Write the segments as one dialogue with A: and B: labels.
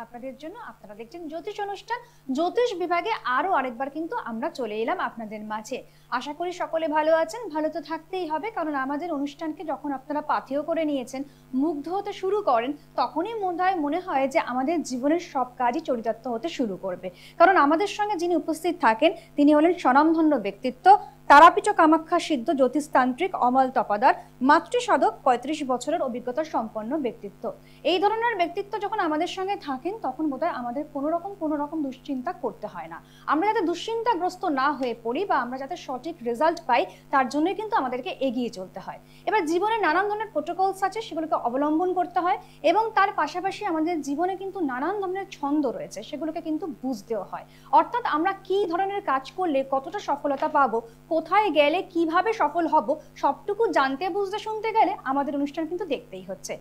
A: আপনাদের জন্য আপনারা দেখছেন জ্যোতিষ অনুষ্ঠান। জ্যোতিষ বিভাগে আরো আরেকবার কিন্তু আমরা চলে এলাম আপনাদের মাঝে। আশা করি সকলে ভালো আছেন। ভালো তো থাকতেই হবে, কারণ আমাদের অনুষ্ঠানকে যখন আপনারা পাথেয় করে নিয়েছেন, মুগ্ধ হতে শুরু করেন, তখনই মনে হয় যে আমাদের জীবনের সব কাজই চরিতার্থ হতে শুরু করবে। কারণ আমাদের সঙ্গে যিনি উপস্থিত থাকেন তিনি হলেন স্বনামধন্য ব্যক্তিত্ব, তারাপীঠ কামাখ্যা সিদ্ধ জ্যোতিষতান্ত্রিক অমল তপাদার, মাতৃসাধক, 35 বছরের অভিজ্ঞতা সম্পন্ন ব্যক্তিত্ব। এই ধরনের ব্যক্তিত্ব যখন আমাদের সঙ্গে থাকেন তখন বোধহয় আমাদের কোনো রকম দুশ্চিন্তা করতে হয় না। আমরা যাতে দুশ্চিন্তাগ্রস্ত না হয়ে পড়ি বা আমরা যাতে সঠিক রেজাল্ট পাই, তার জন্যই কিন্তু আমাদেরকে এগিয়ে চলতে হয়। এবার জীবনে নানান ধরনের প্রোটোকলস আছে, সেগুলোকে অবলম্বন করতে হয়, এবং তার পাশাপাশি আমাদের জীবনে কিন্তু নানান ধরনের ছন্দ রয়েছে, সেগুলোকে কিন্তু বুঝতেও হয়। অর্থাৎ আমরা কি ধরনের কাজ করলে কতটা সফলতা পাবো, কোথায় গেলে কিভাবে সফল হব, সবটুকু জানতে বুঝতে শুনতে গেলে আমাদের অনুষ্ঠান কিন্তু দেখতেই হচ্ছে।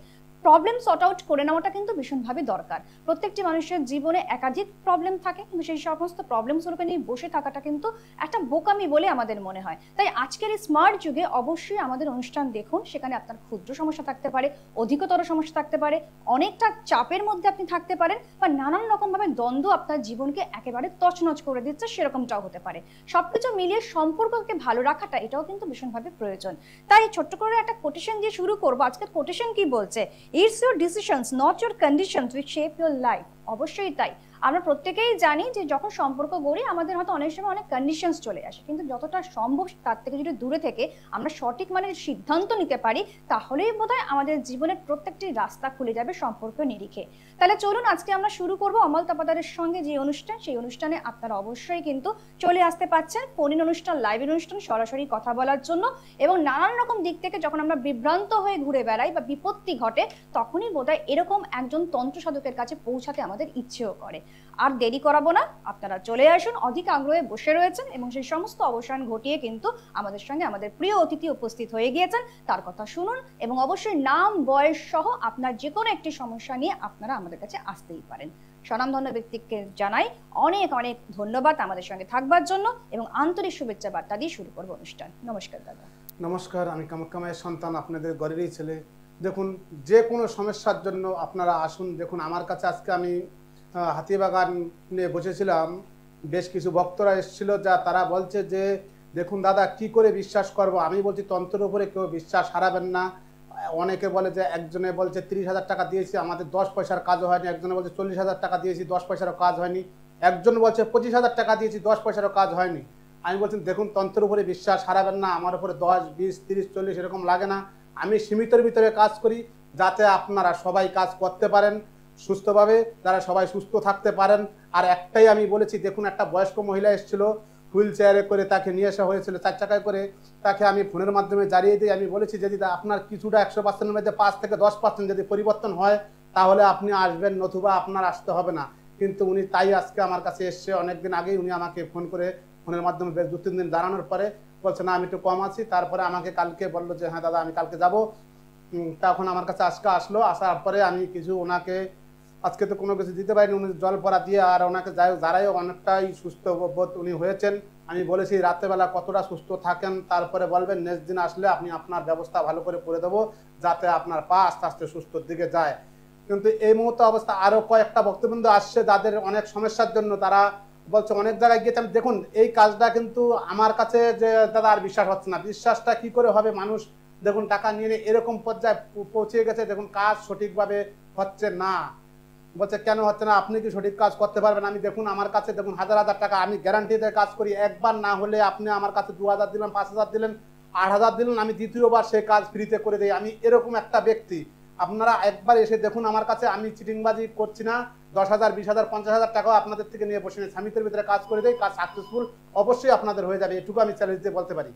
A: প্রবলেম সর্ট আউট করে নেওয়াটা কিন্তু ভীষণভাবে দরকার। প্রত্যেকটি মানুষের জীবনে একাধিক প্রবলেম থাকে, কিন্তু সেই সমস্ত প্রবলেমগুলোকে নিয়ে বসে থাকাটা কিন্তু একটা বোকামি বলে আমাদের মনে হয়। তাই আজকের এই স্মার্ট যুগে অবশ্যই আমাদের অনুষ্ঠান দেখুন। সেখানে আপনার ক্ষুদ্র সমস্যা থাকতে পারে, অধিকতর সমস্যা থাকতে পারে, অনেকটা চাপের মধ্যে আপনি থাকতে পারেন, বা নানান রকম ভাবে দ্বন্দ্ব আপনার জীবনকে একেবারে তছনছ করে দিচ্ছে, সেরকমটাও হতে পারে। সবকিছু মিলিয়ে সম্পর্ককে ভালো রাখাটা এটাও কিন্তু ভীষণভাবে প্রয়োজন। তাই ছোট্ট করে একটা কোটেশন দিয়ে শুরু করবো। আজকের কোটেশন কি বলছে? It's your decisions, not your conditions, which shape your life. অবশ্যই তাই। আমরা প্রত্যেকেই জানি যে যখন সম্পর্ক গড়ি আমাদের হয়তো অনেক সময় অনেক কন্ডিশনস চলে আসে, কিন্তু যতটা সম্ভব তার থেকে যদি দূরে থেকে আমরা সঠিক মানের সিদ্ধান্ত নিতে পারি, তাহলেই বোধহয় আমাদের জীবনের প্রত্যেকটি রাস্তা খুলে যাবে সম্পর্ক নিরিখে। তাহলে চলুন আজকে আমরা শুরু করব অমল তপাদারের সঙ্গে যে অনুষ্ঠান, সেই অনুষ্ঠানে আপনারা অবশ্যই কিন্তু চলে আসতে পারছেন ফোন ইন অনুষ্ঠান, লাইভ অনুষ্ঠান, সরাসরি কথা বলার জন্য। এবং নানান রকম দিক থেকে যখন আমরা বিভ্রান্ত হয়ে ঘুরে বেড়াই বা বিপত্তি ঘটে, তখনই বোধহয় এরকম একজন তন্ত্র সাধকের কাছে পৌঁছাতে আমাদের ইচ্ছেও করে। আর দেরি করাবো না, আপনারা চলে আসুন। অধিক আগ্রহে বসে রয়েছেন এবং সেই সমস্ত অবসান ঘটিয়ে কিন্তু আমাদের সঙ্গে আমাদের প্রিয় অতিথি উপস্থিত হয়ে গিয়েছেন। তার কথা শুনুন এবং অবশ্যই নাম, বয়স সহ আপনার যে কোনো একটি সমস্যা নিয়ে আপনারা আমাদের কাছে আসতেই পারেন। স্বনামধন্য ব্যক্তিকে জানাই অনেক অনেক ধন্যবাদ আমাদের সঙ্গে থাকবার জন্য, এবং আন্তরিক শুভেচ্ছা বার্তা দিয়ে শুরু করবো অনুষ্ঠান। নমস্কার দাদা।
B: নমস্কার, আমি কামাখ্যা মায়ের সন্তান, আপনাদের ঘরেরই ছেলে। দেখুন, যে কোনো সমস্যার জন্য আপনারা আসুন। দেখুন, আমার কাছে আজকে আমি হাতিবাগান নিয়ে বসেছিলাম, বেশ কিছু ভক্তরা এসেছিল, যা তারা বলছে যে দেখুন দাদা কি করে বিশ্বাস করব। আমি বলছি তন্ত্রের উপরে কেউ বিশ্বাস হারাবেন না। অনেকে বলে যে, একজনে বলছে 30,000 টাকা দিয়েছি আমাদের 10 পয়সার কাজও হয়নি, একজনে বলছে 40,000 টাকা দিয়েছি 10 পয়সারও কাজ হয়নি, একজন বলছে 25,000 টাকা দিয়েছি 10 পয়সারও কাজ হয়নি। আমি বলছি দেখুন, তন্ত্রের উপরে বিশ্বাস হারাবেন না। আমার উপরে 10, 20, 30, 40 এরকম লাগে না। আমি সীমিতের ভিতরে কাজ করি, যাতে আপনারা সবাই কাজ করতে পারেন সুস্থভাবে, যারা সবাই সুস্থ থাকতে পারেন। আর একটাই আমি বলেছি, দেখুন একটা বয়স্ক মহিলা এসেছিল, হুইল চেয়ারে করে তাকে নিয়ে আসা হয়েছিল 4 চাকায় করে। তাকে আমি ফোনের মাধ্যমে জানিয়ে দিই, আমি বলেছি যদি আপনার কিছুটা 100%-এর মধ্যে 5 থেকে 10% যদি পরিবর্তন হয়, তাহলে আপনি আসবেন, নতুবা আপনার আসতে হবে না। কিন্তু উনি তাই আজকে আমার কাছে এসছে। অনেকদিন আগেই উনি আমাকে ফোন করে ফোনের মাধ্যমে বেশ 2-3 দিন জানানোর পরে বলছে না আমি একটু কম আছি। তারপরে আমাকে কালকে বললো যে হ্যাঁ দাদা আমি কালকে যাব। তখন আমার কাছে আজকে আসলো। আসার পরে আমি কিছু ওনাকে আজকে তো কোনো কিছু দিতে পারিনি, উনি জল পড়া দিয়ে, আর ওনাকে যারাই অনেকটাই সুস্থ বোধ উনি হয়েছেন। আমি বলেছি রাত্রেবেলা কতটা সুস্থ থাকেন, তারপরে বলবেন নেক্সট দিন আসলে আপনি আপনার ব্যবস্থা ভালো করে দেবো, যাতে আপনার পা আস্তে আস্তে সুস্থর দিকে যায়। কিন্তু এই মুহূর্তে অবস্থা আরও কয়েকটা ভক্তবৃন্দ আসছে যাদের অনেক সমস্যার জন্য তারা বলছে অনেক জায়গায় গিয়েছে। দেখুন এই কাজটা কিন্তু আমার কাছে যে দাদা আর বিশ্বাস হচ্ছে না। বিশ্বাসটা কি করে হবে? মানুষ দেখুন টাকা নিয়ে এরকম পর্যায়ে পৌঁছে গেছে, দেখুন কাজ সঠিকভাবে হচ্ছে না। বলছে কেন হচ্ছে না, আপনি কি সঠিক কাজ করতে পারবেন? আমি দেখুন আমার কাছে দেখুন হাজার হাজার টাকা আমি গ্যারান্টিতে কাজ করি। একবার না হলে আপনি আমার কাছে 2,000 দিলেন, 5,000 দিলেন, 8,000 দিলেন, আমি দ্বিতীয়বার সে কাজ ফ্রিতে করে দিই। আমি এরকম একটা ব্যক্তি। আপনারা একবার এসে দেখুন আমার কাছে, আমি চিটিংবাজি করছি না। 10,000, 20,000, 50,000 টাকাও আপনাদের থেকে নিয়ে বসে নিয়ে স্বামীদের ভিতরে কাজ করে দেয়, কাজ সাকসেসফুল অবশ্যই আপনাদের হয়ে যাবে, এটুকু আমি চ্যালেঞ্জ দিয়ে বলতে পারি।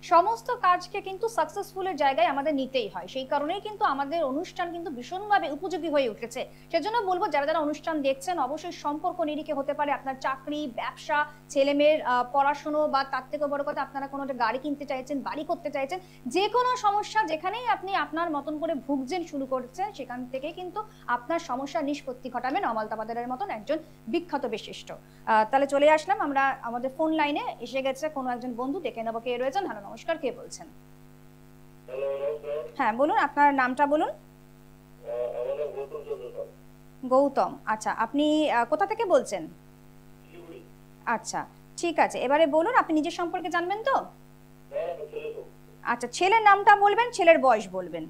A: সমস্ত কাজকে কিন্তু সাকসেসফুলের জায়গায় আমাদের নিতেই হয়। সেই কারণেই কিন্তু আমাদের অনুষ্ঠান কিন্তু ভীষণভাবে উপযোগী হয়ে উঠেছে। সেজন্য বলবো যারা যারা অনুষ্ঠান দেখছেন অবশ্যই সম্পর্ক নিরিখে হতে পারে আপনার চাকরি, ব্যবসা, ছেলেমেয়ের পড়াশুনো, বা তার থেকে বড় কথা আপনারা কোনো একটা গাড়ি কিনতে চাইছেন, বাড়ি করতে চাইছেন, যে কোনো সমস্যা যেখানেই আপনি আপনার মতন করে ভুগছেন শুরু করছেন, সেখান থেকে কিন্তু আপনার সমস্যার নিষ্পত্তি ঘটাবেন অমল তপাদারের মতন একজন বিখ্যাত বিশিষ্ট। তাহলে চলে আসলাম আমরা, আমাদের ফোন লাইনে এসে গেছে কোনো একজন বন্ধু, ডেকে নেবো কে রয়েছেন। হ্যালো নমস্কার, কে বলছেন? হ্যাঁ বলুন, আপনার নামটা বলুন। গৌতম, আচ্ছা আপনি কোথা থেকে বলছেন? আচ্ছা ঠিক আছে, এবারে বলুন আপনি নিজের সম্পর্কে জানবেন তো? আচ্ছা ছেলের নামটা বলবেন, ছেলের বয়স বলবেন।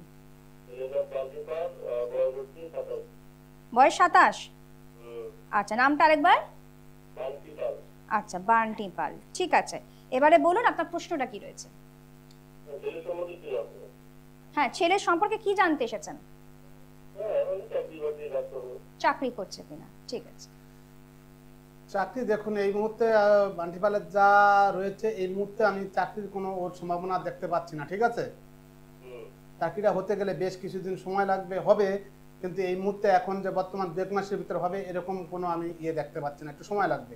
A: বয়স 27। আচ্ছা নামটা আরেকবার। আচ্ছা বান্টি পাল, ঠিক আছে। এবারে বলুন আপনার প্রশ্নটা কি রয়েছে। হ্যাঁ, ছেলের সম্পর্কে কি জানতে এসেছেন? চাকরি করছে কিনা, ঠিক আছে।
B: চাকরি দেখুন এই মুহূর্তে বান্টিপালের যা রয়েছে এই মুহূর্তে আমি চাকরির কোনো ওর সম্ভাবনা দেখতে পাচ্ছি না, ঠিক আছে। চাকরিটা হতে গেলে বেশ কিছুদিন সময় লাগবে, হবে, কিন্তু এই মুহূর্তে এখন যে বর্তমান 1 মাসের ভিতরে হবে এরকম কোনো আমি দেখতে পাচ্ছি না, একটু সময় লাগবে,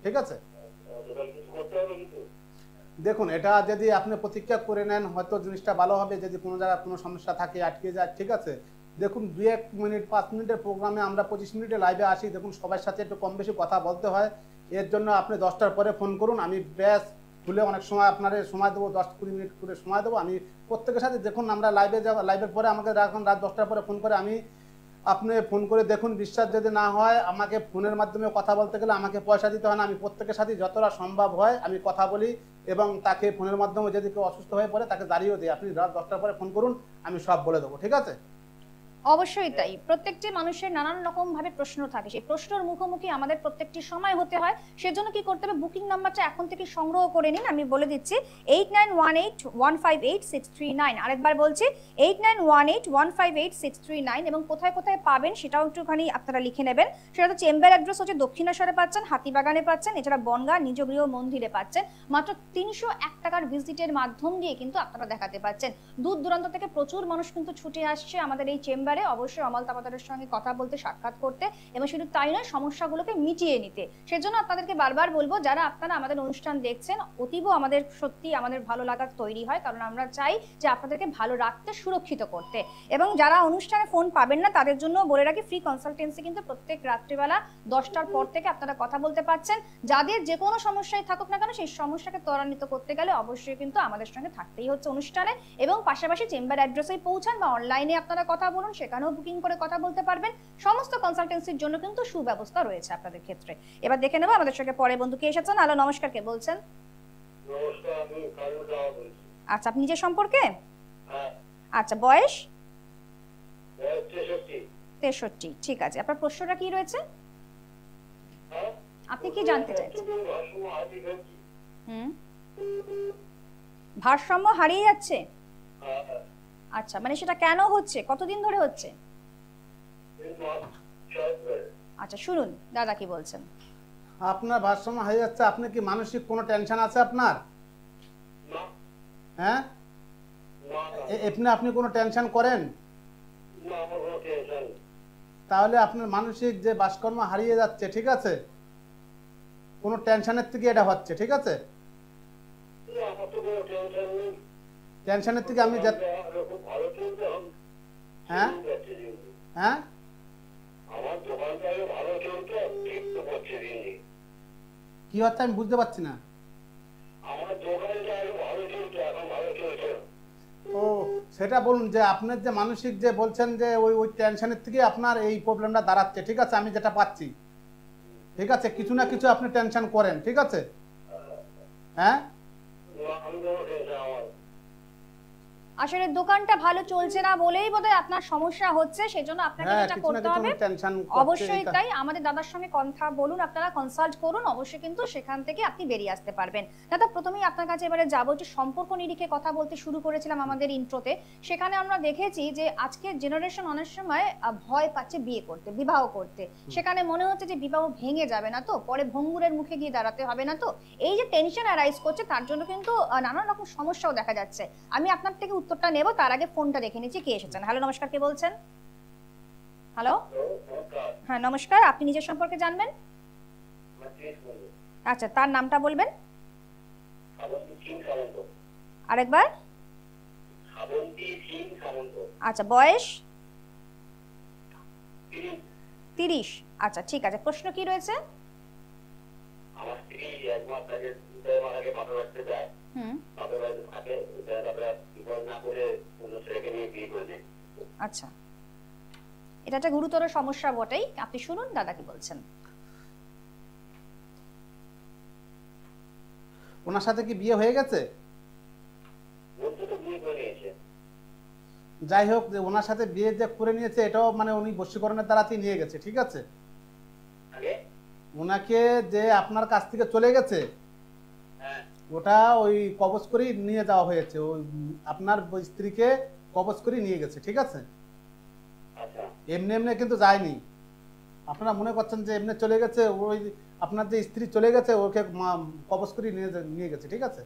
B: ঠিক আছে। দেখুন এটা যদি আপনি প্রতীক্ষা করে নেন হয়তো জিনিসটা ভালো হবে, যদি কোনো জায়গায় কোনো সমস্যা থাকে আটকে যায়, ঠিক আছে। দেখুন 2-1 মিনিট 5 মিনিটের প্রোগ্রামে আমরা 25 মিনিটে লাইভে আসি, দেখুন সবার সাথে একটু কম বেশি কথা বলতে হয়, এর জন্য আপনি 10টার পরে ফোন করুন, আমি ব্যাস খুলে অনেক সময় আপনার সময় দেবো, 10-20 মিনিট করে সময় দেবো। আমি প্রত্যেকের সাথে দেখুন আমরা লাইভে যাব, লাইভের পরে আমাকে রাখুন রাত 10টার পরে ফোন করে, আমি আপনি ফোন করে দেখুন, বিশ্বাস যদি না হয় আমাকে ফোনের মাধ্যমে কথা বলতে গেলে আমাকে পয়সা দিতে হয় না, আমি প্রত্যেকের সাথে যতটা সম্ভব হয় আমি কথা বলি এবং তাকে ফোনের মাধ্যমে যদি কেউ অসুস্থ হয়ে পড়ে তাকে দাঁড়িয়েও দিই। আপনি রাত 10টার পরে ফোন করুন, আমি সব বলে দেবো, ঠিক আছে।
A: অবশ্যই তাই, প্রত্যেকটি মানুষের নানান রকম ভাবে প্রশ্ন থাকে, সেই প্রশ্নের মুখোমুখি আমাদের প্রত্যেকটি সময় হতে হয়। সেজন্য কি করতে হবে, বুকিং নাম্বারটা এখন থেকে সংগ্রহ করে নিন, আমি বলে দিচ্ছি 8918158639। আরেকবার বলছি 8918158639, এবং কোথায় কোথায় পাবেন সেটাও একটুখানি আপনারা লিখে নেবেন। সেটা তো চেম্বার অ্যাড্রেস হচ্ছে দক্ষিণেশ্বরে পাচ্ছেন, হাতিবাগানে পাচ্ছেন, এছাড়া বনগাঁ নিজগৃহ মন্দিরে পাচ্ছেন। মাত্র 301 টাকার ভিজিটের মাধ্যম দিয়ে কিন্তু আপনারা দেখাতে পাচ্ছেন। দূর দূরান্ত থেকে প্রচুর মানুষ কিন্তু ছুটে আসছে আমাদের এই চেম্বারে, অবশ্যই অমল তাপাদারের সঙ্গে কথা বলতে, সাক্ষাৎ করতে, এবং শুধু তাই নয় সমস্যাগুলোকে মিটিয়ে নিতে। সেজন্য আপনাদেরকে বারবার বলবো যারা আপনারা আমাদের অনুষ্ঠান দেখছেন, অতীব আমাদের সত্যি আমাদের ভালো লাগার তৈরি হয়, কারণ আমরা চাই যে আপনাদেরকে ভালো রাখতে, সুরক্ষিত করতে। এবং যারা অনুষ্ঠানে ফোন পাবেন না তাদের জন্য বলে রাখি ফ্রি কনসালটেন্সি কিন্তু প্রত্যেক রাত্রিবেলা 10টার পর থেকে আপনারা কথা বলতে পারছেন। যাদের যে কোনো সমস্যায় থাকুক না কেন সেই সমস্যাকে ত্বরান্বিত করতে গেলে অবশ্যই কিন্তু আমাদের সঙ্গে থাকতেই হচ্ছে অনুষ্ঠানে, এবং পাশাপাশি চেম্বার অ্যাড্রেসেই পৌঁছান বা অনলাইনে আপনারা কথা বলুন, সেখানেও বুকিং করে কথা বলতে পারবেন। সমস্ত কনসালটেন্সির জন্য কিন্তু সুব্যবস্থা রয়েছে আপনাদের ক্ষেত্রে। এবার দেখে নেবো আমাদের সঙ্গে পরে বন্ধু কে এসেছেন। হ্যালো নমস্কার, কে বলছেন? আচ্ছা আপনি নিজের সম্পর্কে? আচ্ছা বয়স? 63, ঠিক আছে। আপনার প্রশ্নটা কি রয়েছে, আপনি কি জানতে চাইছেন? ভারসাম্য হারিয়ে যাচ্ছে, আচ্ছা মানে সেটা কেন হচ্ছে, কতদিন ধরে হচ্ছে? আচ্ছা শুনুন দাদা কি বলছেন।
B: আপনার ভারসাম্য হয়ে যাচ্ছে, আপনি কি মানসিক কোনো টেনশন আছে আপনার? হ্যাঁ, আপনি কোনো টেনশন করেন? তাহলে আপনার মানসিক যে বাসকর্ম হারিয়ে যাচ্ছে, ঠিক আছে, কোনো টেনশনের থেকে এটা হচ্ছে, ঠিক আছে। টেনশনের থেকে আমি হ্যাঁ হ্যাঁ কি হচ্ছে আমি বুঝতে পারছি না। ও সেটা বলুন যে আপনার যে মানসিক যে বলছেন যে ওই টেনশনের থেকে আপনার এই প্রবলেমটা দাঁড়াচ্ছে, ঠিক আছে, আমি যেটা পাচ্ছি, ঠিক আছে, কিছু না কিছু আপনি টেনশন করেন, ঠিক আছে। হ্যাঁ
A: আসলে দোকানটা ভালো চলছে না বলেই বোধহয় আপনার সমস্যা হচ্ছে, সেজন্য আপনাকে যেটা করতে হবে অবশ্যই তাই আমাদের দাদার সঙ্গে কথা বলুন, আপনারা কনসাল্ট করুন, অবশ্যই কিন্তু সেখান থেকে আপনি বেরিয়ে আসতে পারবেন। দাদা প্রথমেই আপনার কাছে এবারে যাবো, একটু সম্পর্ক নিরিখে কথা বলতে শুরু করেছিলাম আমাদের ইন্ট্রোতে, সেখানে আমরা দেখেছি যে আজকের জেনারেশন অনেক সময় ভয় পাচ্ছে বিয়ে করতে, বিবাহ করতে, সেখানে মনে হচ্ছে যে বিবাহ ভেঙে যাবে না তো, পরে ভঙ্গুরের মুখে গিয়ে দাঁড়াতে হবে না তো, এই যে টেনশন অ্যারাইজ করছে তার জন্য কিন্তু নানান রকম সমস্যাও দেখা যাচ্ছে। আমি আপনার থেকে উত্তরটা নেব, তার আগে ফোনটা দেখে নিচ্ছি কে এসেছেন। হ্যালো নমস্কার, কে বলছেন? হ্যালো হ্যাঁ নমস্কার, আপনি নিজের সম্পর্কে জানবেন? আচ্ছা তার নামটা বলবেন আরেকবার। আচ্ছা বয়স? 30, আচ্ছা ঠিক আছে। প্রশ্ন কি রয়েছে? আচ্ছা এটা একটা গুরুতর সমস্যা বটেই। আপনি শুনুন দাদা কি বলছেন।
B: ওনার সাথে কি বিয়ে হয়ে গেছে? যাই হোক, যে ওনার সাথে বিয়ে যে করে নিয়েছে এটাও মানে উনি বশীকরণের দ্বারাতেই নিয়ে গেছে, ঠিক আছে? ওনাকে যে আপনার কাছ থেকে চলে গেছে ওটা ওই কবজ করেই নিয়ে যাওয়া হয়েছে, ওই আপনার স্ত্রীকে কবজ করে নিয়ে গেছে, ঠিক আছে? এমনি এমনি কিন্তু যায়নি। আপনারা মনে করছেন যে এমনি চলে গেছে, ওই আপনার যে স্ত্রী চলে গেছে ওকে কবজ করে নিয়ে গেছে, ঠিক আছে?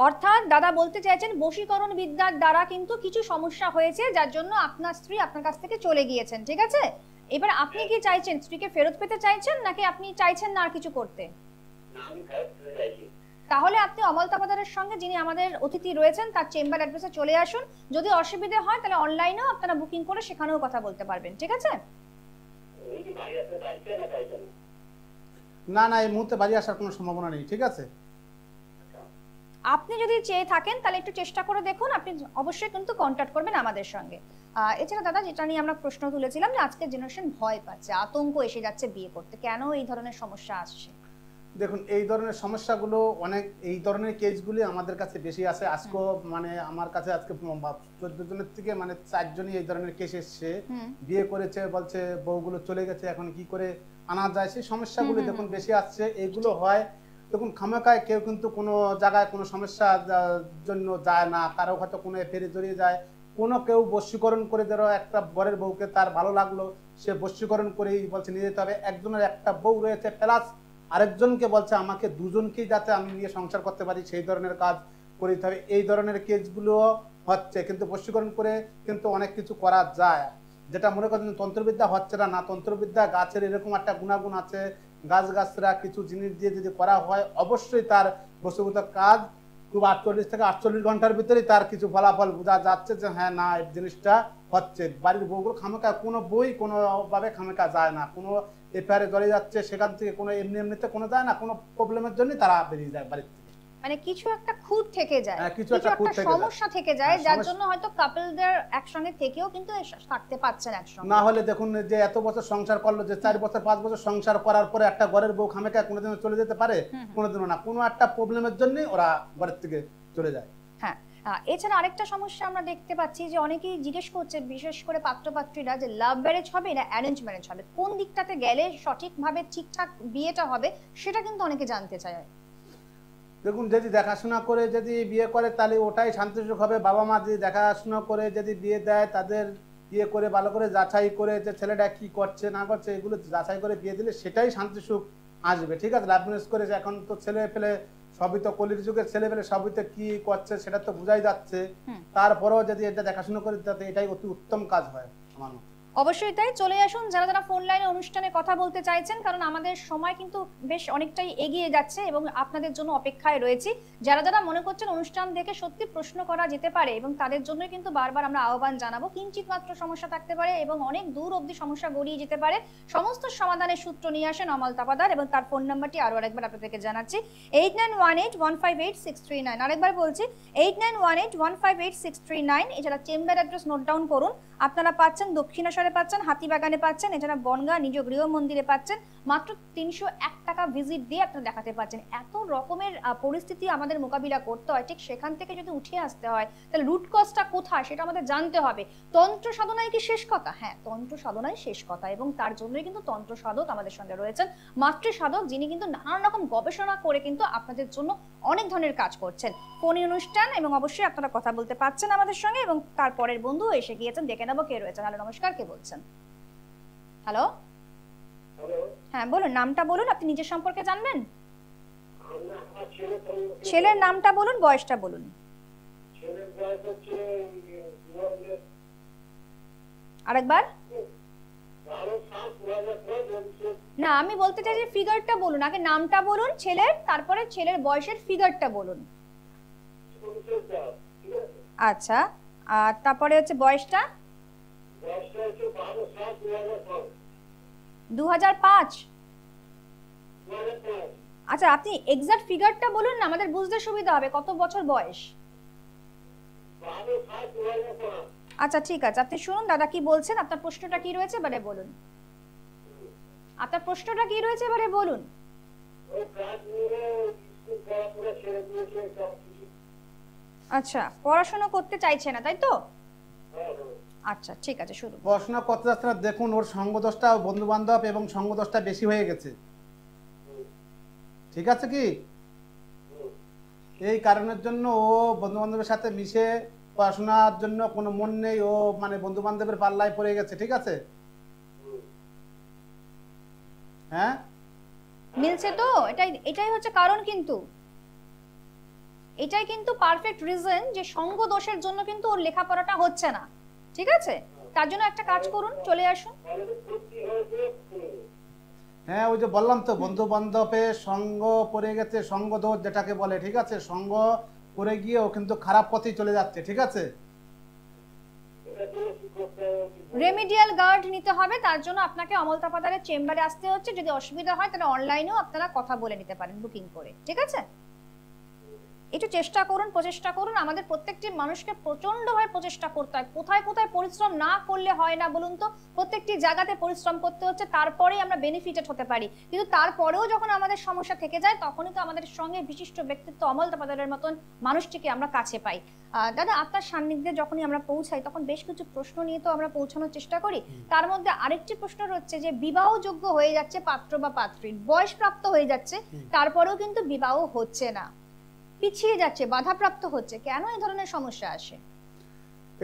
A: অর্থাৎ দাদা বলতে চাইছেন বশীকরণ বিদ্যার দ্বারা কিন্তু কিছু সমস্যা হয়েছে, যার জন্য আপনার স্ত্রী আপনার কাছ থেকে চলে গিয়েছেন, ঠিক আছে? এবার আপনি কি চাইছেন, স্ত্রীকে ফেরত পেতে চাইছেন নাকি আপনি চাইছেন না আর কিছু করতে? তাহলে আপনি অমল তাপাদারের সঙ্গে, যিনি আমাদের অতিথি রয়েছেন, তার চেম্বার অ্যাড্রেসে চলে আসুন। যদি অসুবিধা হয় তাহলে অনলাইনেও আপনারা বুকিং করে সেখানেও কথা বলতে পারবেন, ঠিক আছে?
B: না না, এই মুহূর্তে বাড়ি আসার কোনো সম্ভাবনা নেই, ঠিক আছে?
A: আপনি যদি চেয়ে থাকেন তাহলে একটু চেষ্টা করে দেখুন, আপনি অবশ্যই কিন্তু কন্ট্যাক্ট করবেন আমাদের সঙ্গে। এছাড়া দাদা যেটা নিয়ে আমরা প্রশ্ন তুলেছিলাম যে আজকের জেনারেশন ভয় পাচ্ছে, আতঙ্ক এসে যাচ্ছে বিয়ে করতে, কেন এই ধরনের সমস্যা আসছে?
B: দেখুন, এই ধরনের সমস্যাগুলো অনেক, এই ধরনের কেসগুলি আমাদের কাছে বেশি আসে। আজকেও মানে আমার কাছে আজকে 14 জনের থেকে মানে 4 জনই এই ধরনের কেস এসছে। বিয়ে করেছে, বলছে বউগুলো চলে গেছে, এখন কি করে আনা যায়, সেই সমস্যাগুলি দেখুন বেশি আসছে। এইগুলো হয় দেখুন খামাকায়, কেউ কিন্তু কোনো জায়গায় কোনো সমস্যার জন্য যায় না, কারো হয়তো কোনো ফেরে জড়িয়ে যায়, কোনো কেউ বশীকরণ করে, ধরো একটা বরের বউকে তার ভালো লাগলো, সে বশীকরণ করেই বলছে নিয়ে যেতে হবে। একজনের একটা বউ রয়েছে প্লাস আরেকজনকে বলছে আমাকে দুজনকেই যাতে আমি নিয়ে সংসার করতে পারি, সেই ধরনের কাজ করে দিতে হবে। এই ধরনের কেসগুলো হচ্ছে, কিন্তু বশীকরণ করে কিন্তু অনেক কিছু করা যায়। যেটা মনে করেন তন্ত্রবিদ্যা হচ্ছে না, তন্ত্রবিদ্যা গাছের এরকম একটা গুণাগুণ আছে, গাছরা কিছু জিনিস দিয়ে যদি করা হয় অবশ্যই তার বশীভূত কাজ খুব 48 থেকে 48 ঘন্টার ভিতরেই তার কিছু ফলাফল বোঝা যাচ্ছে যে হ্যাঁ না এই জিনিসটা হচ্ছে। বাড়ির বউগুলো খামেকা, কোনো বই কোনোভাবে খামেকা যায় না, কোনো এফআইআরে জড়িয়ে যাচ্ছে, সেখান থেকে কোনো এমনিতে কোনো যায় না, কোনো প্রবলেমের জন্য তারা বেরিয়ে যায় বাড়ির থেকে।
A: মানে কিছু একটা খুঁত থেকে যায়,
B: কিছু একটা
A: সমস্যা থেকে যায়, যার জন্য হয়তো কাপলদের একসঙ্গে থেকেও কিন্তু থাকতে পারছে না একসঙ্গে।
B: না হলে দেখুন যে এত বছর সংসার করলো, যে 4 বছর 5 বছর সংসার করার পরে একটা ঘরের বউ খামেকা কোনোদিনও চলে যেতে পারে? কোনোদিনও না, কোনো একটা প্রবলেমের জন্য ওরা ঘরের থেকে চলে যায়।
A: হ্যাঁ, এছাড়া আরেকটা সমস্যা আমরা দেখতে পাচ্ছি যে অনেকেই জিজ্ঞেস করছে, বিশেষ করে পাত্রপাত্রীরা, যে লাভ ম্যারেজ হবে না অ্যারেঞ্জ ম্যারেজ হবে, কোন দিকটাতে গেলে সঠিকভাবে ঠিকঠাক বিয়েটা হবে, সেটা কিন্তু অনেকে জানতে চায়।
B: দেখুন, যদি দেখাশোনা করে যদি বিয়ে করে তাহলে ওটাই শান্তিসুখ হবে। বাবা মা যদি দেখাশোনা করে যদি বিয়ে দেয়, তাদের বিয়ে করে ভালো করে যাচাই করে যে ছেলেটা কি করছে না করছে এগুলো যাচাই করে বিয়ে দিলে সেটাই শান্তিসুখ আসবে, ঠিক আছে? লাভ ম্যারেজ করে এখন তো ছেলে পেলে সবই তো কলির যুগের ছেলে পেলে সবই তো কি করছে সেটা তো বোঝাই যাচ্ছে। তারপরেও যদি এটা দেখাশোনা করে তাতে এটাই অতি উত্তম কাজ হয় আমার মতে।
A: অবশ্যই তাই, চলে আসুন যারা যারা ফোন লাইনে অনুষ্ঠানে কথা বলতে চাইছেন, কারণ আমাদের সময় কিন্তু বেশ অনেকটাই এগিয়ে যাচ্ছে এবং আপনাদের জন্য অপেক্ষায় রয়েছি। যারা যারা মনে করছেন অনুষ্ঠান দেখে সত্যি প্রশ্ন করা যেতে পারে, এবং তাদের জন্যই কিন্তু বারবার আমরা আহ্বান জানাবো, কিঞ্চিত মাত্র সমস্যা থাকতে পারে এবং অনেক দূর অবধি সমস্যা গড়িয়ে যেতে পারে, সমস্ত সমাধানের সূত্র নিয়ে আসেন অমল তাপাদার, এবং তার ফোন নাম্বারটি আরো আরেকবার আপনাদেরকে জানাচ্ছি 8918158639। আরেকবার বলছি 8918158639। এছাড়া চেম্বার অ্যাড্রেস নোট ডাউন করুন। আপনারা পাচ্ছেন দক্ষিণেশ্বরে, পাচ্ছেন হাতিবাগানে, পাচ্ছেন এছাড়া বনগাঁ নিজ গৃহ মন্দিরে পাচ্ছেন। মাত্র 301 টাকা ভিজিট দিয়ে আপনারা দেখাতে পাচ্ছেন। এত রকমের পরিস্থিতি আমাদের মোকাবিলা করতে হয়, ঠিক সেখান থেকে যদি উঠে আসতে হয় তাহলে রুট কজটা কোথায় সেটা আমাদের জানতে হবে। তন্ত্র সাধনায় কি শেষ কথা? হ্যাঁ, তন্ত্র সাধনায় শেষ কথা, এবং তার জন্যই কিন্তু তন্ত্র সাধক আমাদের সঙ্গে রয়েছেন, মাতৃ সাধক, যিনি কিন্তু নানান রকম গবেষণা করে কিন্তু আপনাদের জন্য অনেক ধরনের কাজ করছেন। ফোন অনুষ্ঠান, এবং অবশ্যই আপনারা কথা বলতে পারছেন আমাদের সঙ্গে, এবং তারপরের বন্ধু এসে গিয়েছেন, দেখে নেবো কে রয়েছেন। হ্যালো, নমস্কার, কে বলছেন? হ্যালো, হ্যাঁ বলুন, নামটা বলুন, আপনি নিজের সম্পর্কে জানবেন? ছেলের নামটা বলুন, বয়সটা বলুন। আরেকবার। না, আমি বলতে চাই যে ফিগারটা বলুন, আগে নামটা বলুন ছেলের, তারপরে ছেলের বয়সের ফিগারটা বলুন। আচ্ছা, আর তারপরে হচ্ছে বয়সটা? 2005। আচ্ছা, আপনি এক্সাক্ট ফিগারটা বলুন না, আমাদের বুঝতে সুবিধা হবে কত বছর বয়স। আচ্ছা ঠিক আছে, আপনি শুনুন দাদা কি বলছেন, আপনার প্রশ্নটা কি রয়েছে এবারে বলুন। আপনার প্রশ্নটা কি রয়েছে এবারে বলুন। আচ্ছা, পড়াশোনা করতে চাইছে না তাই তো? আচ্ছা ঠিক আছে, শুরু।
B: পড়াশোনা করতে যাচ্ছে না, দেখুন ওর সঙ্গ দোষটা, বন্ধু বান্ধব এবং সঙ্গ দোষটা বেশি হয়ে গেছে, ঠিক আছে কি? এই কারণের জন্য ও বন্ধু বান্ধবের সাথে মিশে পড়াশোনার জন্য কোনো মন নেই, ও মানে বন্ধু বান্ধবের পাল্লায় পড়ে গেছে, ঠিক আছে? হ্যাঁ,
A: মিলছে তো? এটাই এটাই হচ্ছে কারণ, কিন্তু এটাই কিন্তু পারফেক্ট রিজন যে সঙ্গ দোষের জন্য কিন্তু ওর লেখাপড়াটা হচ্ছে না, ঠিক আছে? তার জন্য একটা কাজ করুন, চলে আসুন।
B: হ্যাঁ, ওই যে বললাম তো, বন্ধু বান্ধবের সঙ্গ পড়ে গেছে, সঙ্গ দোষ যেটাকে বলে, ঠিক আছে? সঙ্গ করে গিয়ে ও কিন্তু খারাপ পথেই চলে যাচ্ছে, ঠিক আছে?
A: রেমিডিয়াল গার্ড নিতে হবে, তার জন্য আপনাকে অমলতাপাদারের চেম্বারে আসতে হচ্ছে। যদি অসুবিধা হয় তাহলে অনলাইনেও আপনারা কথা বলে নিতে পারেন বুকিং করে, ঠিক আছে? একটু চেষ্টা করুন, প্রচেষ্টা করুন। আমাদের প্রত্যেকটি মানুষকে প্রচন্ডভাবে প্রচেষ্টা করতে হয়, কোথায় কোথায় পরিশ্রম না করলে হয় না বলুন তো? প্রত্যেকটি জায়গাতে পরিশ্রম করতে হচ্ছে, তারপরেই আমরা বেনিফিটেড হতে পারি। কিন্তু তারপরেও যখন আমাদের সমস্যা থেকে যায়, তখনই তো আমাদের সঙ্গে বিশিষ্ট ব্যক্তিত্ব অমলতাপাদারের মতন মানুষটিকে আমরা কাছে পাই। দাদা, আপনার সান্নিধ্যে যখনই আমরা পৌঁছাই তখন বেশ কিছু প্রশ্ন নিয়ে তো আমরা পৌঁছানোর চেষ্টা করি। তার মধ্যে আরেকটি প্রশ্ন হচ্ছে যে বিবাহযোগ্য হয়ে যাচ্ছে পাত্র বা পাত্রীর, বয়স প্রাপ্ত হয়ে যাচ্ছে, তারপরেও কিন্তু বিবাহ হচ্ছে না, পিছিয়ে যাচ্ছে, বাধাপ্রাপ্ত হচ্ছে, কেন এই ধরনের সমস্যা আসে?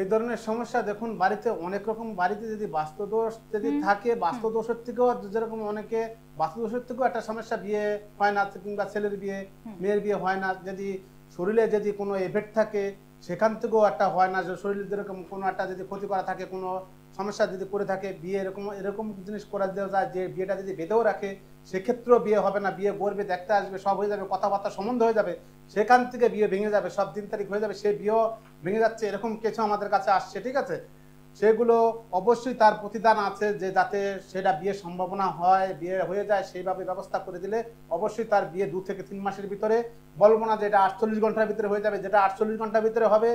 B: এই ধরনের সমস্যা দেখুন, বাড়িতে অনেক রকম, বাড়িতে যদি বাস্তুদোষ যদি থাকে, বাস্তুদোষের থেকেও যেরকম অনেকে বাস্তুদোষের থেকেও একটা সমস্যা, বিয়ে হয় না, কিংবা ছেলের বিয়ে মেয়ের বিয়ে হয় না, যদি শরীরে যদি কোনো এফেক্ট থাকে সেখান থেকেও একটা হয় না, যে শরীরে যেরকম কোনো একটা যদি ক্ষতি করা থাকে, কোনো সমস্যা যদি করে থাকে, বিয়ে এরকম এরকম জিনিস করে দেওয়া যায় যে বিয়েটা যদি বেঁধেও রাখে সেক্ষেত্রেও বিয়ে হবে না, বিয়ে গড়বে, দেখতে আসবে, সব হয়ে যাবে, কথাবার্তা সম্বন্ধ হয়ে যাবে, সেখান থেকে বিয়ে ভেঙে যাবে, সব দিন তারিখ হয়ে যাবে, সে বিয়েও ভেঙে যাচ্ছে, এরকম কিছু আমাদের কাছে আসছে, ঠিক আছে? সেগুলো অবশ্যই তার প্রতিদান আছে, যে যাতে সেটা বিয়ের সম্ভাবনা হয়, বিয়ে হয়ে যায়, সেইভাবে ব্যবস্থা করে দিলে অবশ্যই তার বিয়ে 2 থেকে 3 মাসের ভিতরে, বলবো না যে এটা 48 ঘন্টার ভিতরে হয়ে যাবে, যেটা 48 ঘন্টার ভিতরে হবে,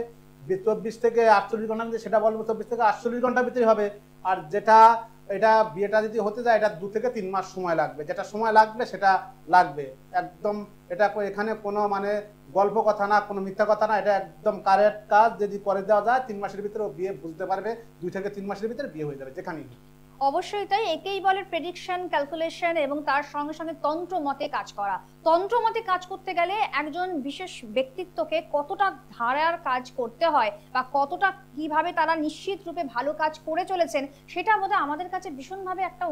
B: 24 থেকে 48 ঘন্টার ভিতরে, সেটা বলবো 24 থেকে 48 ঘন্টার ভিতরে হবে। আর যেটা এটা বিয়েটা যদি হতে যায়, এটা 2 থেকে 3 মাস সময় লাগবে, যেটা সময় লাগবে সেটা লাগবে একদম। এটা এখানে কোনো মানে গল্প কথা না, কোনো মিথ্যা কথা না, এটা একদম কারেক্ট কাজ। যদি করে দেওয়া যায় 3 মাসের ভিতরে ও বিয়ে বুঝতে পারবে, 2 থেকে 3 মাসের ভিতরে বিয়ে হয়ে যাবে যেখানেই।
A: অবশ্যই তাই, একেই বলে প্রেডিকশন, ক্যালকুলেশন এবং তার সঙ্গে সঙ্গে তন্ত্র মতে কাজ করা। তন্ত্র মতে কাজ করতে গেলে একজন বিশেষ ব্যক্তিত্বকে কতটা ধারার কাজ করতে হয় বা কতটা কিভাবে তারা নিশ্চিত রূপে ভালো কাজ করে চলেছেন, সেটা বোধহয় আমাদের কাছে ভীষণভাবে একটা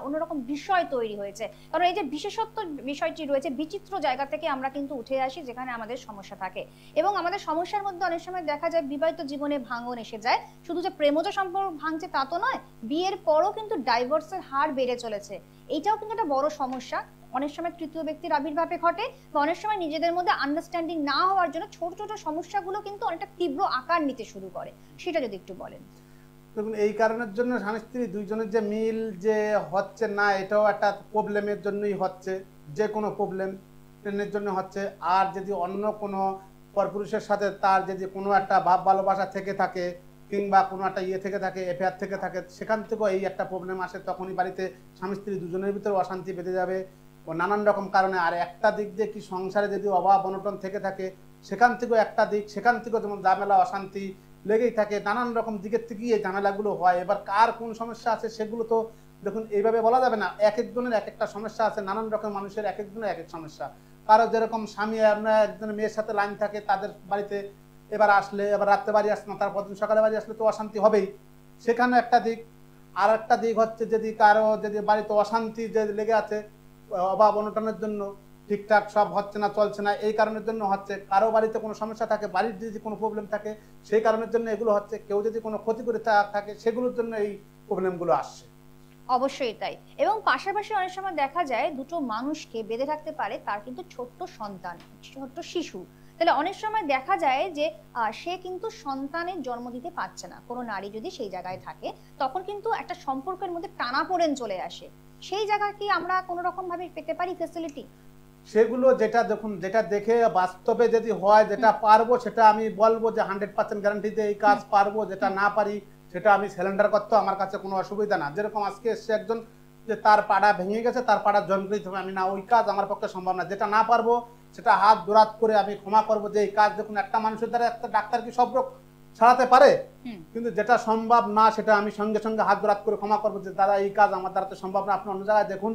A: অন্যরকম বিষয় তৈরি হয়েছে। কারণ এই যে বিশেষত্ব বিষয়টি রয়েছে, বিচিত্র জায়গা থেকে আমরা কিন্তু উঠে আসি যেখানে আমাদের সমস্যা থাকে, এবং আমাদের সমস্যার মধ্যে অনেক সময় দেখা যায় বিবাহিত জীবনে ভাঙন এসে যায়। শুধু যে প্রেমজ সম্পর্ক ভাঙছে তা তো নয়, বিয়ের পরও কিন্তু ডাইভোর্সের হার বেড়ে চলেছে। এইটাও কিন্তু একটা বড় সমস্যা। অনেক সময় তৃতীয় ব্যক্তির আবির্ভাবে ঘটে, বা অনেক সময় নিজেদের মধ্যে আন্ডারস্ট্যান্ডিং না হওয়ার জন্য ছোট ছোট সমস্যাগুলো কিন্তু অনেকটা তীব্র আকার নিতে শুরু করে। সেটা যদি একটু বলেন।
B: দেখুন, এই কারণের জন্য স্বামী স্ত্রী দুইজনের যে মিল যে হচ্ছে না, এটাও একটা প্রবলেমের জন্যই হচ্ছে, যে কোনো প্রবলেমের জন্য হচ্ছে। আর যদি অন্য কোনো পরপুরুষের সাথে তার যদি কোনো একটা ভাব ভালোবাসা থেকে থাকে, কিংবা কোনো একটা ইয়ে থেকে থাকে, এফেয়ার থেকে থাকে, সেখান থেকেও এই একটা প্রবলেম আসে, তখনই বাড়িতে স্বামী স্ত্রী দুজনের ভিতরে অশান্তি বেঁধে যাবে ও নানান রকম কারণে। আর একটা দিক দিয়ে কি, সংসারে যদি অভাব অনটন থেকে থাকে, সেখান থেকেও একটা দিক, সেখান থেকেও যেমন ঝামেলা অশান্তি লেগেই থাকে, নানান রকম দিকের থেকেই এই ঝামেলাগুলো হয়। এবার কার কোন সমস্যা আছে সেগুলো তো দেখুন এইভাবে বলা যাবে না, এক একজনের এক একটা সমস্যা আছে, নানান রকম মানুষের এক একজনের এক এক সমস্যা। কারো যেরকম স্বামী আমরা একজনের মেয়ের সাথে লাইন থাকে তাদের বাড়িতে, এবার আসলে এবার রাত্রে বাড়ি আসলো না, তারপর দিন সকালে বাড়ি আসলে তো অশান্তি হবেই, সেখানে একটা দিক। আর একটা দিক হচ্ছে যদি কারো যদি বাড়িতে অশান্তি যে লেগে আছে অভাব অনটনের জন্য, ঠিকঠাক সব হচ্ছে না, চলছে না, এই কারণের জন্য হচ্ছে। কারো বাড়িতে কোনো সমস্যা থাকে, বাড়ির যদি কোনো প্রবলেম থাকে, সেই কারণের জন্য এগুলো হচ্ছে। কেউ যদি কোনো ক্ষতি করে থাকে, সেগুলোর জন্য এই প্রবলেমগুলো আসছে।
A: অবশ্যই তাই। এবং পাশাপাশি অনেক সময় দেখা যায় দুটো মানুষকে বেঁধে রাখতে পারে তার কিন্তু ছোট্ট সন্তান, ছোট্ট শিশু। তাহলে অনেক সময় দেখা যায় যে সে কিন্তু সন্তানের জন্ম দিতে পারছে না, কোনো নারী যদি সেই জায়গায় থাকে, তখন কিন্তু একটা সম্পর্কের মধ্যে টানাপোড়েন চলে আসে। সেই জায়গা কি আমরা কোনো রকম ভাবে পেতে পারি ফেসিলিটি?
B: সেগুলো যেটা দেখুন, যেটা দেখে বাস্তবে যদি হয়, যেটা পারবো সেটা আমি বলবো যে 100% গ্যারান্টিতে এই কাজ পারবো, যেটা না পারি সেটা আমি সিলিন্ডার করতে আমার কাছে কোনো অসুবিধা না। যেরকম আজকে এসছে একজন যে তার পাড়া ভেঙে গেছে, তার পাড়া জয়েন করে দিতে হবে, আমি না, ওই কাজ আমার পক্ষে সম্ভব না। যেটা না পারবো সেটা হাত দোরাত করে আমি ক্ষমা করবো যে এই কাজ, দেখুন একটা মানুষের দ্বারা একটা ডাক্তার কি সব রোগ ছাড়াতে পারে, কিন্তু যেটা সম্ভব না সেটা আমি সঙ্গে সঙ্গে হাত দোরাত করে ক্ষমা করবো যে দাদা এই কাজ আমার দ্বারা তো সম্ভব না, আপনি অন্য জায়গায় দেখুন।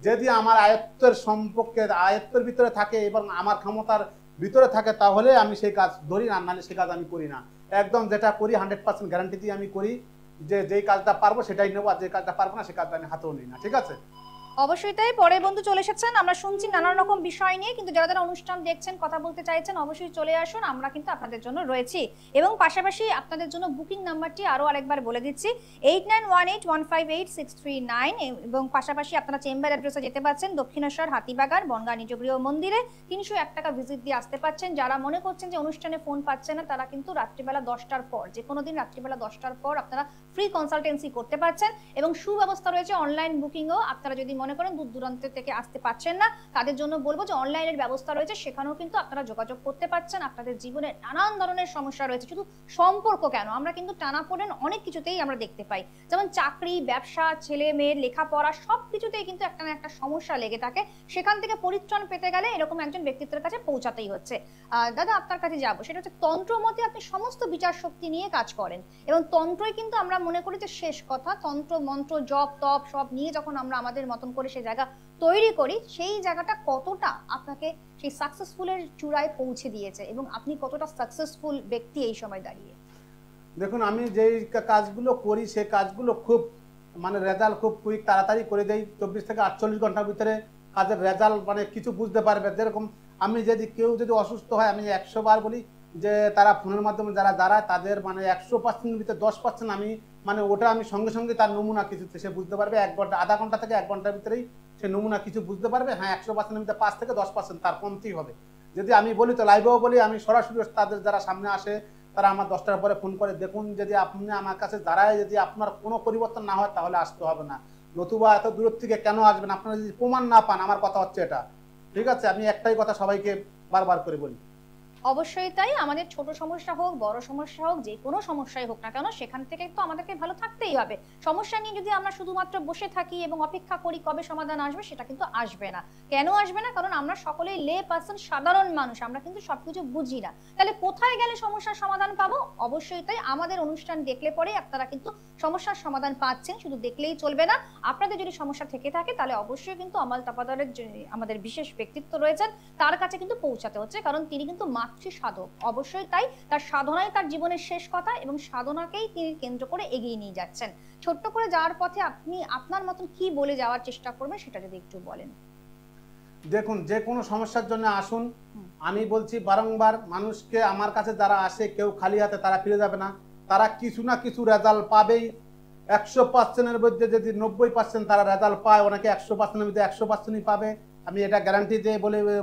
B: যদি আমার আয়ত্তের সম্পর্কে আয়ত্তের ভিতরে থাকে এবং আমার ক্ষমতার ভিতরে থাকে তাহলে আমি সেই কাজ ধরি, না নাহলে সেই কাজ আমি করি না। একদম যেটা করি 100% গ্যারান্টি দিয়ে আমি করি, যে যেই কাজটা পারবো সেটাই নেবো, আর যে কাজটা পারবো না সেই কাজটা আমি হাতেও নিই না। ঠিক আছে?
A: অবশ্যই তাই। পরের বন্ধু চলে এসেছেন, আমরা শুনছি নানান রকম বিষয় নিয়ে, কিন্তু যারা যারা অনুষ্ঠান দেখছেন, কথা বলতে চাইছেন, অবশ্যই চলে আসুন, আমরা কিন্তু আপনাদের জন্য রয়েছি। এবং পাশাপাশি আপনাদের জন্য বুকিং নাম্বারটি আরো আরেকবার বলে দিচ্ছি, 8918158639, এবং পাশাপাশি আপনারা চেম্বার অ্যাড্রেসে যেতে পারছেন দক্ষিণেশ্বর হাতিবাগান বনগা নিজগৃহ মন্দিরে, 301 টাকা ভিজিট দিয়ে আসতে পারছেন। যারা মনে করছেন যে অনুষ্ঠানে ফোন পাচ্ছেন না, তারা কিন্তু রাত্রিবেলা 10টার পর, যে কোনো দিন রাত্রিবেলা 10টার পর আপনারা ফ্রি কনসালটেন্সি করতে পারছেন, এবং সুব্যবস্থা রয়েছে অনলাইন বুকিংও। আপনারা যদি মনে করেন দূর দূরান্ত থেকে আসতে পারছেন না, তাদের জন্য বলবো যে অনলাইনের ব্যবস্থা রয়েছে, সেখানেও কিন্তু আপনারা যোগাযোগ করতে পারছেন। আপনাদের জীবনে নানান ধরনের সমস্যা রয়েছে, শুধু সম্পর্ক কেন, আমরা কিন্তু টানাপোড়েন অনেক কিছুতেই আমরা দেখতে পাই, যেমন চাকরি, ব্যবসা, ছেলে মেয়ের লেখাপড়া, সবকিছুতেই কিন্তু একটা না একটা সমস্যা লেগে থাকে। সেখান থেকে পরিত্রাণ পেতে গেলে এরকম একজন ব্যক্তিত্বের কাছে পৌঁছাতেই হচ্ছে। দাদা আপনার কাছে যাবো, সেটা হচ্ছে তন্ত্র মতে আপনি সমস্ত বিচার শক্তি নিয়ে কাজ করেন, এবং তন্ত্রই কিন্তু আমরা মনে করি যে শেষ কথা। তন্ত্র মন্ত্র জপ তপ সব নিয়ে যখন আমরা আমাদের মতন করে সেই জায়গা তৈরি করি, সেই জায়গাটা কতটা আপনাকে সেই সাকসেসফুলের চূড়ায় পৌঁছে দিয়েছে, এবং আপনি কতটা সাকসেসফুল ব্যক্তি এই সময় দাঁড়িয়ে?
B: দেখুন, আমি যেই কাজগুলো করি সেই কাজগুলো খুব মানে রেজাল্ট খুব কুইক, তাড়াতাড়ি করে দেই। 24 থেকে 48 ঘন্টার ভিতরে কাজের রেজাল্ট মানে কিছু বুঝতে পারবে। যেরকম আমি যদি কেউ যদি অসুস্থ হয়, আমি 100 বার বলি যে তারা ফোনের মাধ্যমে যারা দাঁড়ায় তাদের মানে 100% ভিতরে 10% আমি মানে ওটা আমি সঙ্গে সঙ্গে তার নমুনা কিছু সে বুঝতে পারবে। 1 ঘন্টা, আধা ঘন্টা থেকে 1 ঘন্টার ভিতরেই সে নমুনা কিছু বুঝতে পারবে। হ্যাঁ, 100% ভিতরে 5 থেকে 10% তার কমতেই হবে। যদি আমি বলি তো লাইভেও বলি, আমি সরাসরি তাদের যারা সামনে আসে তারা আমার 10টার পরে ফোন করে, দেখুন যদি আপনি আমার কাছে দাঁড়ায় যদি আপনার কোনো পরিবর্তন না হয় তাহলে আসতে হবে না, নতুবা এত দূর থেকে কেন আসবেন, আপনারা যদি প্রমাণ না পান। আমার কথা হচ্ছে এটা, ঠিক আছে? আমি একটাই কথা সবাইকে বারবার করে বলি।
A: অবশ্যই তাই। আমাদের ছোট সমস্যা হোক, বড় সমস্যা হোক, যে কোনো সমস্যাই হোক না কেন, সেখান থেকে তো আমাদেরকে ভালো থাকতেই হবে। সমস্যা নিয়ে যদি আমরা শুধুমাত্র বসে থাকি এবং অপেক্ষা করি কবে সমাধান আসবে, সেটা কিন্তু আসবে না। কেন আসবে না? কারণ আমরা সকলেই লে পার্সন, সাধারণ মানুষ, আমরা কিন্তু সবকিছু বুঝি না। তাহলে কোথায় গেলে সমস্যার সমাধান পাবো? অবশ্যই তাই, আমাদের অনুষ্ঠান দেখলে পরে আপনারা কিন্তু সমস্যার সমাধান পাচ্ছেন। শুধু দেখলেই চলবে না, আপনাদের যদি সমস্যা থেকে থাকে তাহলে অবশ্যই কিন্তু আমাল তাপাদারের আমাদের বিশেষ ব্যক্তিত্ব রয়েছেন, তার কাছে কিন্তু পৌঁছাতে হচ্ছে, কারণ তিনি কিন্তু সাধক। অবশ্যই তাই, তার সাধনাই তার জীবনের শেষ কথা, এবং সাধনাকেই তিনি কেন্দ্র করে এগিয়ে নিয়ে যাচ্ছেন। ছোট্ট করে যাওয়ার পথে আপনি আপনার মতন কি বলে যাওয়ার চেষ্টা করবেন সেটা যদি একটু বলেন।
B: দেখুন, যে কোনো সমস্যার জন্য আসুন। আমি বলছি বারংবার, মানুষকে আমার কাছে যারা আসে কেউ খালি হাতে তারা ফিরে যাবে না, তারা কিছু না কিছু রেজাল্ট পাবেই। 100%-এর মধ্যে যদি 90% তারা রেজাল্ট পায়, অনেকে 100%-এর মধ্যে 100%ই পাবে, আমি এটা গ্যারান্টি দিয়ে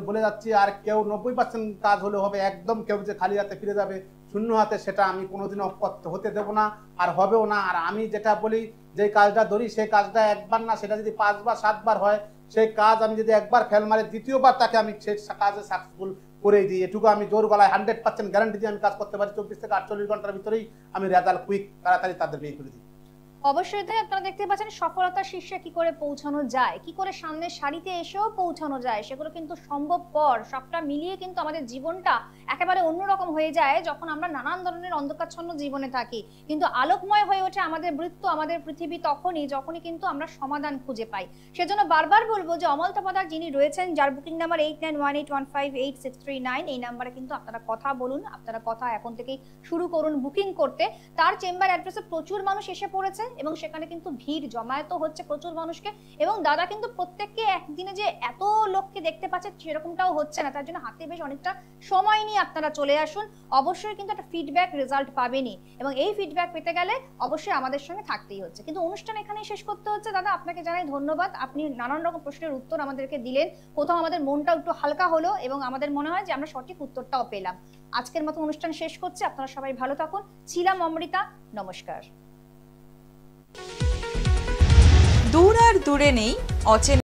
B: বলে যাচ্ছি। আর কেউ 90% কাজ হলে হবে, একদম কেউ যে খালি হাতে ফিরে যাবে শূন্য হাতে, সেটা আমি কোনোদিনও হতে দেব না, আর হবেও না। আর আমি যেটা বলি, যে কাজটা ধরি সেই কাজটা একবার না, সেটা যদি 5 বার 7 বার হয়, সেই কাজ আমি যদি একবার ফেল মারে, দ্বিতীয়বার তাকে আমি সেই কাজে সাকসেসফুল করে দিই। এটুকু আমি জোর গলায় 100% গ্যারান্টি দিয়ে আমি কাজ করতে পারি। 24 থেকে 48 ঘন্টার ভিতরেই আমি রেজাল্ট কুইক, তাড়াতাড়ি তাদের বিয়ে করে দিই।
A: অবশ্যই তাই। আপনারা দেখতে পাচ্ছেন সফলতার শীর্ষে কি করে পৌঁছানো যায়, কি করে সামনের সারিতে এসেও পৌঁছানো যায়, সেগুলো কিন্তু সম্ভবপর। সবটা মিলিয়ে কিন্তু আমাদের জীবনটা একেবারে অন্যরকম হয়ে যায় যখন আমরা নানান ধরনের অন্ধকারচ্ছন্ন জীবনে থাকি, কিন্তু আলোকময় হয়ে ওঠে আমাদের বৃত্ত, আমাদের পৃথিবী যখনই কিন্তু আমরা সমাধান খুঁজে পাই। সেজন্য বারবার বলবো যে অমল তাপাদার যিনি রয়েছেন, যার বুকিং নাম্বার 8918158639, এই নাম্বারে কিন্তু আপনারা কথা বলুন, আপনারা কথা এখন থেকেই শুরু করুন বুকিং করতে। তার চেম্বার অ্যাড্রেসে প্রচুর মানুষ এসে পড়েছে, এবং সেখানে কিন্তু ভিড় জমায়েত হচ্ছে প্রচুর মানুষকে, এবং দাদা কিন্তু প্রত্যেককে একদিনে যে এত লোককে দেখতে পাচ্ছে সেরকমটাও হচ্ছে না, তার জন্য হাতে বেশ অনেকটা সময় নিয়ে আপনারা চলে আসুন। অবশ্যই কিন্তু একটা ফিডব্যাক রেজাল্ট পাবেনই, এবং এই ফিডব্যাক পেতে গেলে অবশ্যই আমাদের সঙ্গে থাকতেই হচ্ছে। কিন্তু অনুষ্ঠান এখানেই শেষ করতে হচ্ছে। দাদা আপনাকে জানাই ধন্যবাদ, আপনি নানান রকম প্রশ্নের উত্তর আমাদেরকে দিলেন। কোথাও আমাদের মনটা একটু হালকা হলো, এবং আমাদের মনে হয় যে আমরা সঠিক উত্তরটাও পেলাম। আজকের মতো অনুষ্ঠান শেষ করছি, আপনারা সবাই ভালো থাকুন। ছিলাম অমৃতা, নমস্কার।
C: দূর আর দূরে নেই অচেনা